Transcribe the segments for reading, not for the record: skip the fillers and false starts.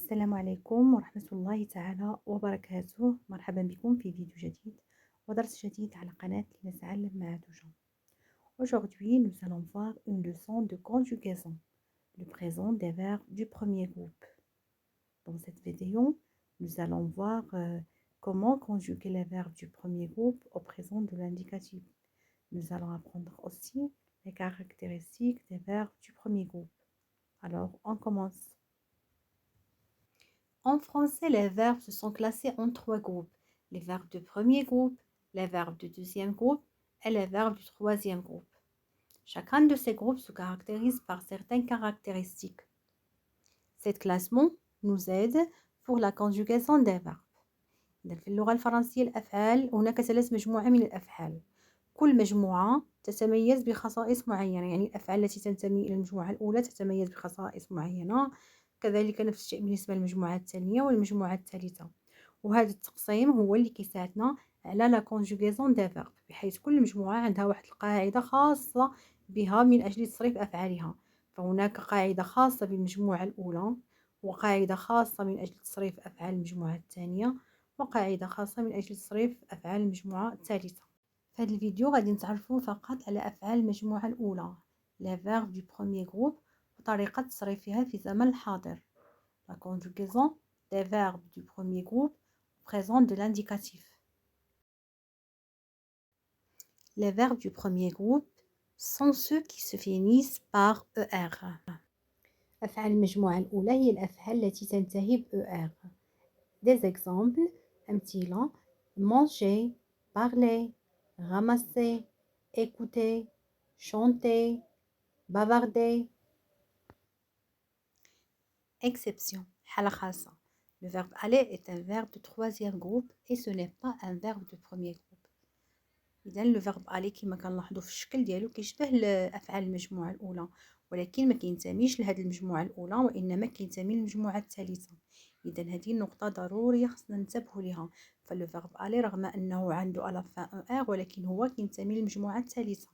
السلام عليكم ورحمة الله تعالى وبركاته. مرحبا بكم في فيديو جديد ودرس جديد على قناة لنتعلم مع دوجان. Aujourd'hui, nous allons voir une leçon de conjugaison, le présent des verbes du premier groupe. Dans cette vidéo, nous allons voir comment conjuguer les verbes du premier groupe au présent de l'indicatif. Nous allons apprendre aussi les caractéristiques des verbes du premier groupe. Alors, on commence. En français, les verbes se sont classés en trois groupes. Les verbes de premier groupe, les verbes de deuxième groupe et les verbes du troisième groupe. Chacun de ces groupes se caractérise par certaines caractéristiques. Cet classement nous aide pour la conjugaison des verbes. في اللغة الفرنسية الأفعال هناك ثلاث مجموعة من الأفعال. كل مجموعة تتميز بخصائص معينة، يعني الأفعال التي تنتمي إلى المجموعة الأولى تتميز بخصائص معينة، كذلك نفس الشيء بالنسبة للمجموعة الثانية والمجموعة الثالثة. وهذا التقسيم هو اللي كيساعدنا على لا كونجوغيزون دي فيرب، بحيث كل مجموعة عندها واحد القاعدة خاصة بها من أجل تصريف أفعالها. فهناك قاعدة خاصة بالمجموعة الأولى، وقاعدة خاصة من أجل تصريف أفعال المجموعة الثانية، وقاعدة خاصة من أجل تصريف أفعال المجموعة الثالثة. في هذا الفيديو غادي نتعرفوا فقط على أفعال المجموعة الأولى les verbes du premier groupe وطريقة تصريفها في زمن الحاضر. La conjugaison des verbes du premier groupe présente de l'indicatif. Les verbes du premier groupe sont ceux qui se finissent par ER. أفعال المجموعة الأولى هي الأفعال التي تنتهي ب ER. Des exemples أمثلة: manger, parler, ramasser, écouter, chanter, bavarder. Exception, حالة خاصة. Le verbe aller est un verbe de troisième groupe et ce n'est pas un verbe de premier groupe. إذا le verbe aller كما كنلاحظوا في الشكل ديالو كيشبه أفعال المجموعة الأولى، ولكن ما كينتميش لهذه المجموعة الأولى وإنما كينتمي للمجموعة الثالثة. إذا هذه النقطة ضرورية خصنا ننتبهوا ليها. فلو verbe aller رغم أنه عنده على fin ER ولكن هو كينتمي للمجموعة الثالثة،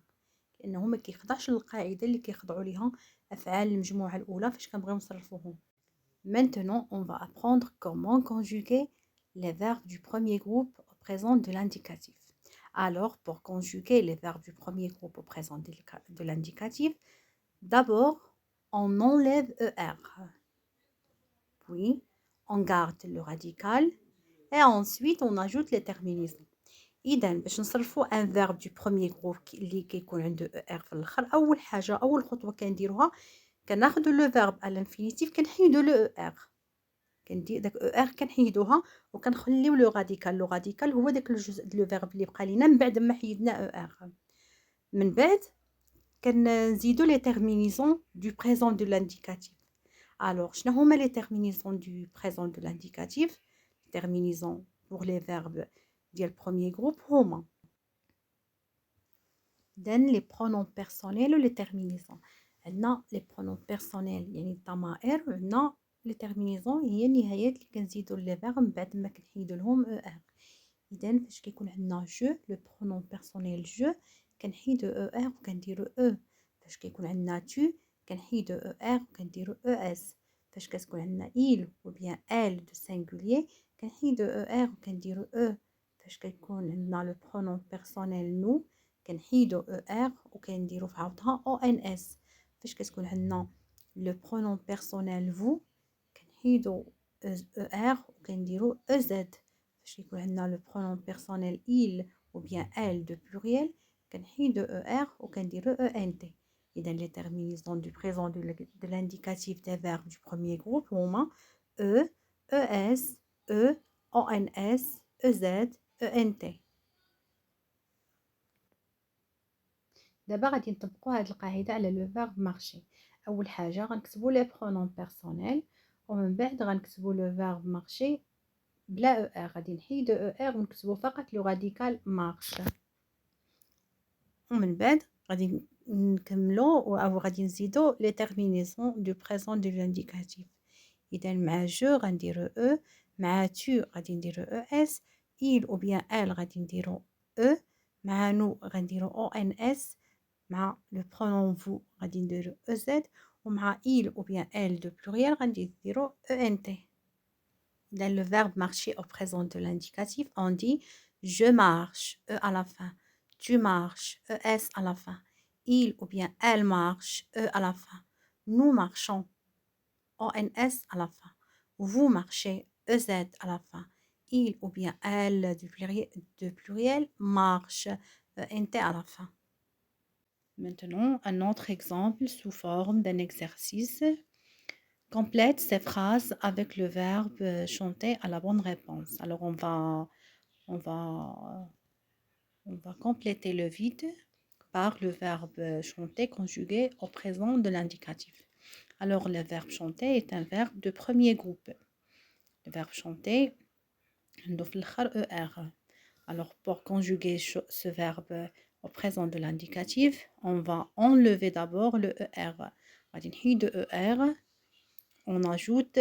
لأنه ما كيخضعش للقاعدة اللي كيخضعوا ليها أفعال المجموعة الأولى فاش كنبغيو نصرفوهم. Maintenant, on va apprendre comment conjuguer les verbes du premier groupe au présent de l'indicatif. Alors, pour conjuguer les verbes du premier groupe au présent de l'indicatif, d'abord, on enlève ER. Puis, on garde le radical et ensuite, on ajoute les terminaisons. إذا باش نصرفوا ان فيرب دو بروميير جروب اللي كيكون عنده ER في الاخر، اول حاجه اول خطوه كنديروها كناخذ لو فيرب على الانفينيتيف كنحيدو لو ER، كندير داك ER كنحيدوها وكنخليو لو راديكال. لو راديكال هو داك الجزء ديال لو فيرب اللي بقى لينا من بعد ما حيدنا ER. من بعد كنزيدو لي تيرمينيزون دو بريزون دو لانديكاتيف. الوغ شنو هما لي تيرمينيزون دو بريزون دو لانديكاتيف؟ تيرمينيزون بور لي فيرب ديال بروميير جروب هما دان لي برونون بيرسونيل و لي تيرمينيزون. عندنا لي برونون بيرسونيل يعني الضمائر، وعندنا لي تيرمينيزون هي النهايات اللي كنزيدو لي فيرب من بعد ما كنحيدو لهم ER. إذا فاش كيكون عندنا جو لو برونون بيرسونيل جو كنحيدو ER وكنديرو E. فاش كيكون عندنا tu كنحيدو ER وكنديرو ES. فاش كتكون عندنا il ou bien elle دو singulier كنحيدو ER وكنديرو E. فاش كيكون عندنا لو برونون بيرسونيل نو كنحيدو ER وكنديرو في عوضها ONS. فاش كتكون عندنا لو برونون بيرسونيل vous كنحيدو ER وكنديرو EZ. فاش كيكون عندنا لو برونون بيرسونيل il ou bien elle de pluriel كنحيدو ER وكنديرو ENT. إذا les terminaisons du présent de l'indicatif des verbes du premier groupe هما E, ES, E, ONS, EZ, ENT. دابا غادي نطبقوا هذه القاعده على لو فيرب مارشي. اول حاجه غنكتبوا لي برونون بيرسونيل ومن بعد غنكتبوا لو فيرب مارشي بلا ER. غادي نحيدو ER ونكتبوا فقط لو راديكال مارش. ومن بعد غادي نكملوا او غادي نزيدوا لي تيرمينيزون دو بريزون دو لانديكاتيف. اذا مع جو غنديروا E، مع tu غادي نديروا ES، il ou bien elle غادي نديروا E، مع nous غنديروا ONS، مع لو برونون vous غادي نديروا EZ، ومع il ou bien elle دو pluriel غادي نديروا ENT. Dans le verbe marcher au présent de l'indicatif, on dit je marche, E à la fin. Tu marches, ES à la fin. Il ou bien elle marche, E à la fin. Nous marchons, ONS à la fin. Vous marchez, EZ à la fin. Il ou bien elle de pluriel marche, ENT à la fin. Maintenant, un autre exemple sous forme d'un exercice. Complète ces phrases avec le verbe chanter à la bonne réponse. Alors, on va compléter le vide par le verbe chanter conjugué au présent de l'indicatif. Alors, le verbe chanter est un verbe de premier groupe. Le verbe chanter, ER. Alors, pour conjuguer ce verbe au présent de l'indicatif, on va enlever d'abord le ER. de ER, on ajoute,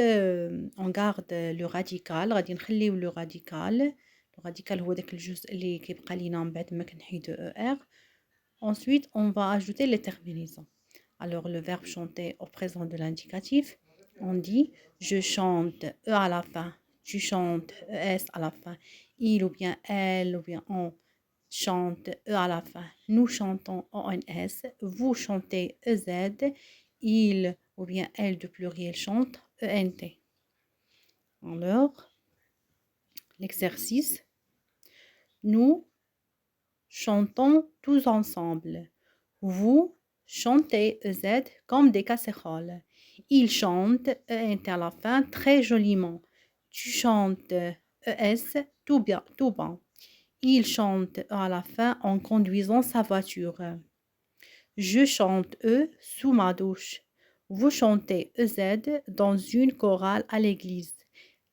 on garde le radical, غادي نخليو le radical. Le radical هو داك الجزء اللي كيبقى لينا من بعد ما كنحيدو ER. Ensuite, on va ajouter les terminaisons. Alors, le verbe chanter au présent de l'indicatif, on dit je chante, E à la fin. Tu chantes, ES à la fin. Il ou bien elle ou bien on chante, E à la fin. Nous chantons, ONS. Vous chantez, EZ. Il ou bien elle de pluriel chante, ENT. Alors, l'exercice. Nous chantons tous ensemble. Vous chantez EZ comme des casseroles. Il chante ENT à la fin très joliment. Tu chantes ES tout bien, tout bas. Il chante à la fin en conduisant sa voiture. Je chante sous ma douche. Vous chantez EZ dans une chorale à l'église.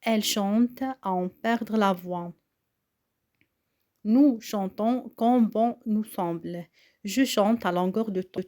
Elle chante à en perdre la voix. Nous chantons comme bon nous semble. Je chante à longueur de temps.